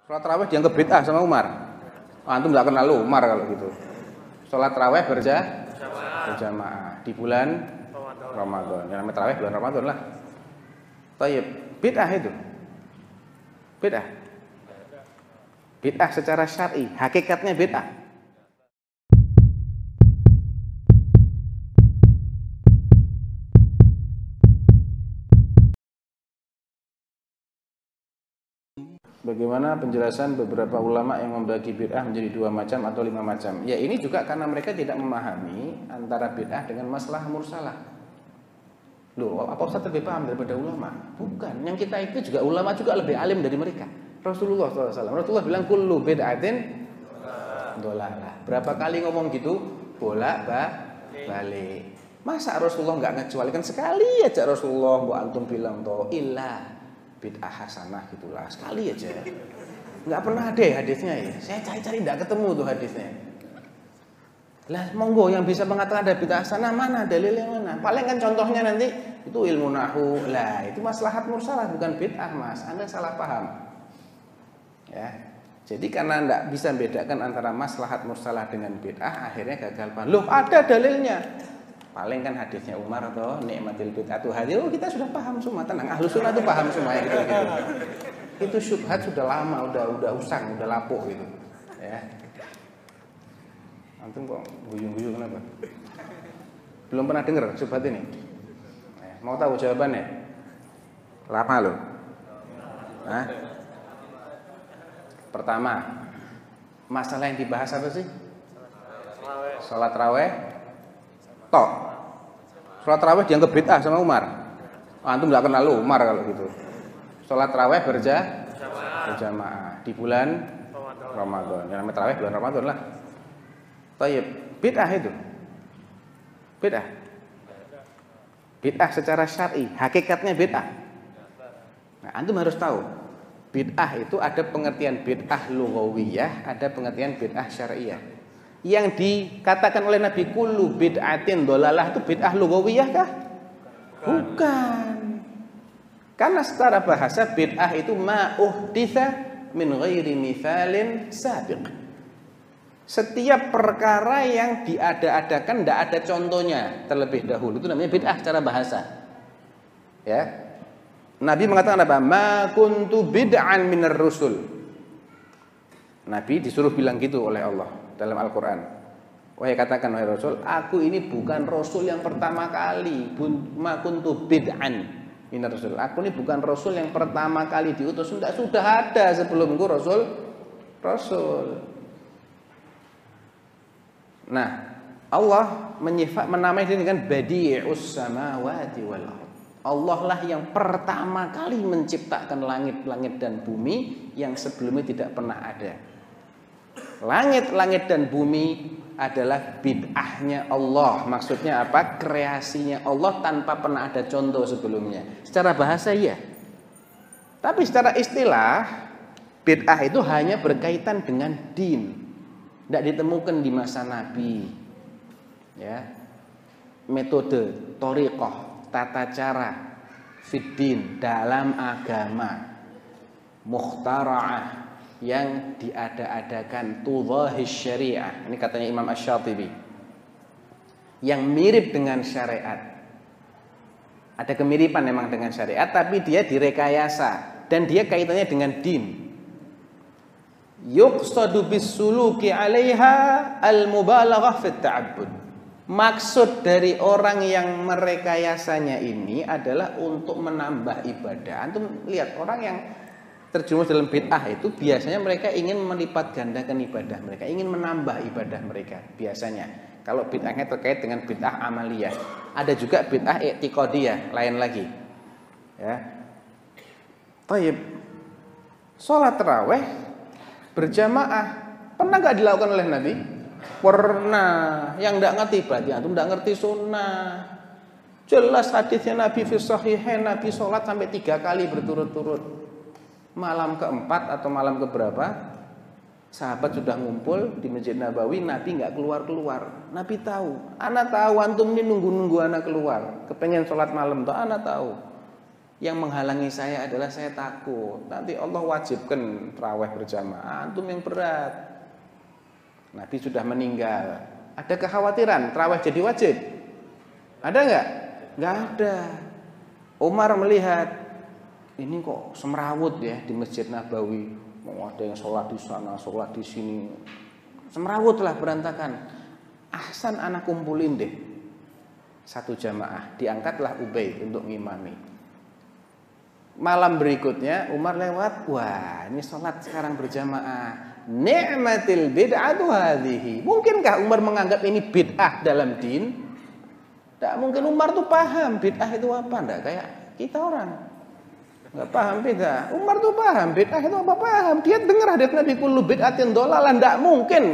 Sholat tarawih dianggap bid'ah sama Umar. Antum nggak kenal Umar kalau gitu. Sholat tarawih berjamaah di bulan Ramadan. Yang namanya tarawih bulan Ramadan lah. Tayyib, bid'ah itu. Bid'ah. Bid'ah secara syar'i, hakikatnya bid'ah. Bagaimana penjelasan beberapa ulama yang membagi bid'ah menjadi 2 macam atau 5 macam? Ya ini juga karena mereka tidak memahami antara bid'ah dengan masalah mursalah. Loh, apa Ustaz lebih paham daripada ulama? Bukan, yang kita itu juga ulama juga lebih alim dari mereka. Rasulullah SAW, Rasulullah bilang kullu bid'atin dolalah. Berapa kali ngomong gitu? Bolak-balik. Masa Rasulullah nggak ngecualikan sekali aja Rasulullah bu antum bilang toh ilah bid'ah hasanah gitulah sekali aja. Nggak pernah ada ya hadisnya ya. Saya cari-cari nggak ketemu tuh hadisnya. Lah monggo yang bisa mengatakan ada bid'ah hasanah mana? Dalilnya mana? Paling kan contohnya nanti itu ilmu nahu. Lah itu maslahat mursalah bukan bid'ah Mas. Anda salah paham. Ya. Jadi karena nggak bisa membedakan antara maslahat mursalah dengan bid'ah akhirnya gagal paham. Loh ada dalilnya. Paling kan hadisnya Umar atau nikmatil bid'atu hadis. Oh kita sudah paham semua, tenang. Ahlus sunnah itu paham semua ya gitu. Itu syubhat sudah lama, udah usang, udah lapuk gitu. Ya. Antum kok guyung-guyung kenapa? Belum pernah dengar syubhat ini? Mau tahu jawabannya? Lama loh. Hah? Pertama, masalah yang dibahas apa sih? Salat tarawih. Tok. Sholat tarawih dianggap bid'ah sama Umar. Antum nggak kenal Umar kalau gitu. Sholat tarawih berjamaah di bulan Ramadan. Yang namanya tarawih bulan Ramadan lah. Tayyib, bid'ah itu. Bid'ah. Bid'ah secara syar'i, hakikatnya bid'ah. Nah, antum harus tahu. Bid'ah itu ada pengertian bid'ah lughawiyah, ada pengertian bid'ah syar'iyah. Yang dikatakan oleh Nabi kullu bid'atin dolalah itu bid'ah lughawiyah kah? Bukan. Karena secara bahasa bid'ah itu ma uhditsa min ghairi mithalin sabiq. Setiap perkara yang diada-adakan tidak ada contohnya terlebih dahulu itu namanya bid'ah secara bahasa. Ya. Nabi mengatakan apa? Ma kuntu bid'an minar rusul. Nabi disuruh bilang gitu oleh Allah dalam Al-Quran. Wahai katakan wahai Rasul, aku ini bukan Rasul yang pertama kali. Ma kuntu bid'an minar rusul. Aku ini bukan Rasul yang pertama kali diutus. Sudah ada sebelumku Rasul. Nah, Allah menamai ini dengan badi'us samawati wal ardh. Allah lah yang pertama kali menciptakan langit-langit dan bumi yang sebelumnya tidak pernah ada. Langit-langit dan bumi adalah bid'ahnya Allah. Maksudnya apa? Kreasinya Allah tanpa pernah ada contoh sebelumnya. Secara bahasa iya. Tapi secara istilah bid'ah itu hanya berkaitan dengan din. Tidak ditemukan di masa Nabi. Ya. Metode, thoriqah, tata cara fiddin dalam agama mukhtara'ah yang diada-adakan tudhahis syariah. Ini katanya Imam Asy-Syatibi. Yang mirip dengan syariat. Ada kemiripan memang dengan syariat tapi dia direkayasa dan dia kaitannya dengan din. Yuqsadu bis-suluki 'alaiha al-mubalaghah fit ta'abbud. Maksud dari orang yang merekayasanya ini adalah untuk menambah ibadah. Antum lihat orang yang terjerumus dalam bid'ah itu biasanya mereka ingin melipat gandakan ibadah mereka, ingin menambah ibadah mereka biasanya. Kalau bid'ahnya terkait dengan bid'ah amaliyah, ada juga bid'ah i'tiqadiyah, lain lagi. Ya. Tayyib. Salat tarawih berjamaah pernah enggak dilakukan oleh Nabi? Pernah. Yang enggak ngerti berarti antum enggak ngerti sunnah. Jelas hadisnya Nabi fi sahihain, Nabi salat sampai 3 kali berturut-turut. Malam keempat atau malam keberapa sahabat sudah ngumpul di Masjid Nabawi, Nabi nggak keluar-keluar. Nabi tahu, ana tahu antum ini nunggu-nunggu ana keluar, kepengen sholat malam tuh ana tahu. Yang menghalangi saya adalah saya takut nanti Allah wajibkan tarawih berjamaah, antum yang berat. Nabi sudah meninggal. Ada kekhawatiran tarawih jadi wajib? Ada nggak? Nggak ada. Umar melihat ini kok semrawut ya di Masjid Nabawi. Mau ada yang sholat di sana, sholat di sini. Semrawut lah, berantakan. Ahsan anak kumpulin deh satu jamaah. Diangkatlah Ubay untuk ngimami. Malam berikutnya Umar lewat, wah ini sholat sekarang berjamaah. Ni'matil bid'atu hadhihi. Mungkinkah Umar menganggap ini bid'ah dalam din? Tidak mungkin. Umar tuh paham bid'ah itu apa. Tidak kayak kita orang nggak paham bid'ah. Umar tuh paham bid'ah itu apa, paham. Dia dengar hadits Nabi kullu bid'atin dhalalah. Tidak mungkin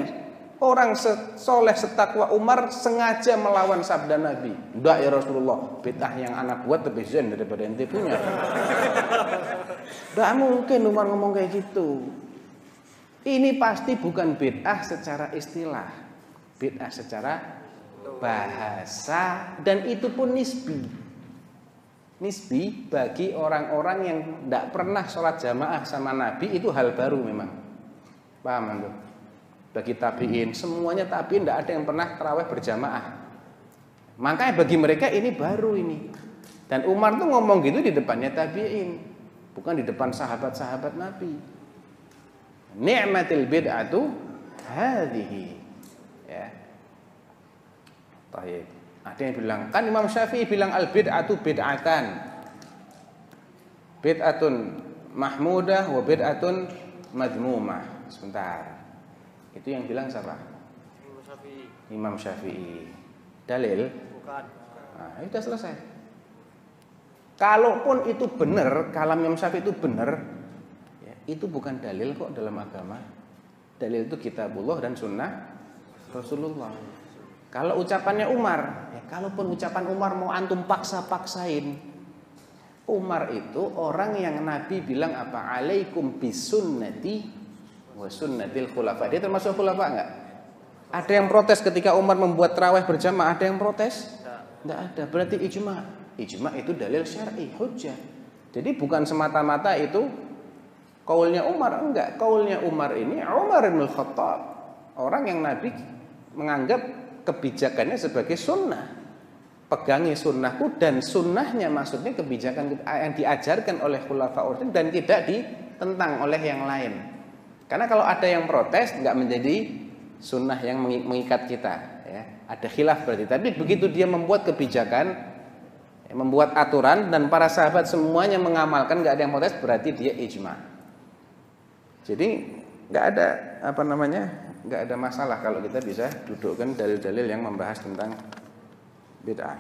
orang soleh setakwa Umar sengaja melawan sabda Nabi. Tidak ya Rasulullah, bid'ah yang anak buat lebih zen daripada ente punya. Tidak mungkin Umar ngomong kayak gitu. Ini pasti bukan bid'ah secara istilah, bid'ah secara bahasa, dan itu pun nisbi. Nisbi bagi orang-orang yang tidak pernah sholat jamaah sama Nabi itu hal baru memang. Paham anda? Bagi tabi'in, semuanya tabi'in tidak ada yang pernah tarawih berjamaah. Makanya bagi mereka ini baru ini. Dan Umar tuh ngomong gitu di depannya tabi'in, bukan di depan sahabat-sahabat Nabi. Ni'matil bid'atu hadhihi. Ya. Baik. Ada yang bilang, kan Imam Syafi'i bilang al bid'atu bid'atan. Bid'atun mahmudah wa bid'atun madmumah. Sebentar. Itu yang bilang siapa? Imam Syafi'i. Imam Syafi'i. Dalil? Bukan. Nah, itu sudah selesai. Kalaupun itu benar, kalam Imam Syafi'i itu benar, ya, itu bukan dalil kok dalam agama. Dalil itu kitabullah dan sunnah Rasulullah. Kalau ucapannya Umar, ya, kalaupun ucapan Umar mau antum paksa-paksain, Umar itu orang yang Nabi bilang apa? Alaikum bisunnati wa sunnatil khulafa. Dia termasuk khulafa enggak? Ada yang protes ketika Umar membuat tarawih berjamaah? Ada yang protes? Enggak ada. Berarti ijma. Ijma itu dalil syar'i, hujjah. Jadi bukan semata-mata itu kaulnya Umar, enggak. Kaulnya Umar ini Umar bin Khattab, orang yang Nabi menganggap kebijakannya sebagai sunnah. Pegangi sunnahku, dan sunnahnya maksudnya kebijakan yang diajarkan oleh khulafaur rasyidin dan tidak ditentang oleh yang lain. Karena kalau ada yang protes nggak menjadi sunnah yang mengikat kita, ya. Ada khilaf berarti. Tapi begitu dia membuat kebijakan, ya, membuat aturan dan para sahabat semuanya mengamalkan, nggak ada yang protes, berarti dia ijma. Jadi nggak ada nggak ada masalah kalau kita bisa dudukkan dalil-dalil yang membahas tentang bid'ah.